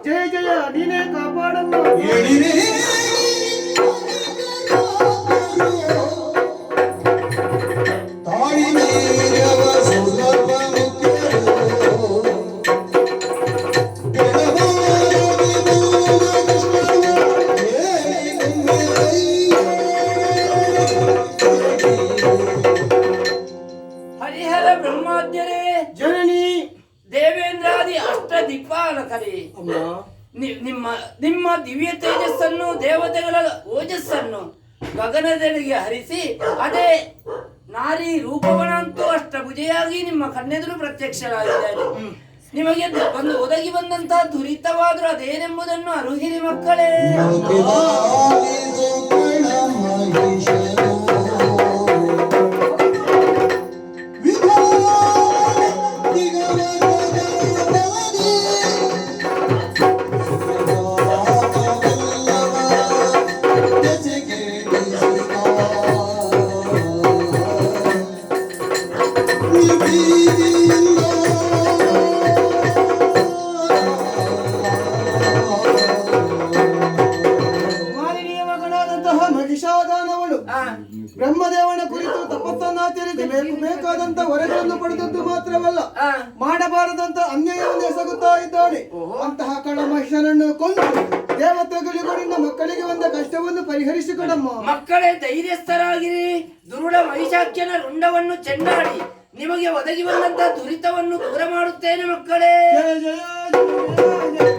ಜಯ ಜಯ ನೀನೇ ಕಾಪಾಡಮ್ಮ. ಹರಿಹರ ಬ್ರಹ್ಮಾದ್ಯರೇ, ಜನನಿ ದೇವೇಂದ್ರಾದಿ ಅಷ್ಟ ದಿಕ್ಪಾಲಕರೇ, ನಿಮ್ಮ ನಿಮ್ಮ ದಿವ್ಯ ತೇಜಸ್ಸನ್ನು ದೇವತೆಗಳ ಓಜಸ್ಸನ್ನು ಗಗನದೆಡೆಗೆ ಹರಿಸಿ ಅದೇ ನಾರಿ ರೂಪವನಂತೂ ಅಷ್ಟಭುಜೆಯಾಗಿ ನಿಮ್ಮ ಕಣ್ಣೆದುರು ಪ್ರತ್ಯಕ್ಷರಾಗಿದ್ದಾರೆ. ನಿಮಗೆ ಬಂದು ಒದಗಿ ಬಂದಂತಹ ದುರಿತವಾದರೂ ಅದೇನೆಂಬುದನ್ನು ಅರುಹಿರಿ ಮಕ್ಕಳೇ. ಮಹಿಷಾದಾನವಳು ಬ್ರಹ್ಮದೇವನ ಕುರಿತು ತಪಸ್ಸನ್ನಾಚರಿಸಿ ಬೇಕಾದಂತ ವರಗಳನ್ನು ಪಡೆದದ್ದು ಮಾತ್ರವಲ್ಲ, ಮಾಡಬಾರದಂತ ಅನ್ಯಾಯವನ್ನು ಎಸಗುತ್ತಾ ಇದ್ದಾನೆ. ಅಂತಹ ಕಳ ಮಹಿಷನನ್ನು ಕೊಂದು ದೇವತೆಗಳಿಗೂ ನಿನ್ನ ಮಕ್ಕಳಿಗೆ ಬಂದ ಕಷ್ಟವನ್ನು ಪರಿಹರಿಸಿಕೊಡಮ್ಮ. ಮಕ್ಕಳೇ ಧೈರ್ಯಸ್ಥರಾಗಿರಿ. ದುರುಳ ಮಹಿಷಾಖ್ಯನ ರುಂಡವನ್ನು ಚೆಂಡಾಡಿ ನಿಮಗೆ ಒದಗಿ ಬಂದಂತ ದುರಿತವನ್ನು ದೂರ ಮಾಡುತ್ತೇನೆ ಮಕ್ಕಳೇ. ಜಯ ಜಯ ಜಯ ಜಯ.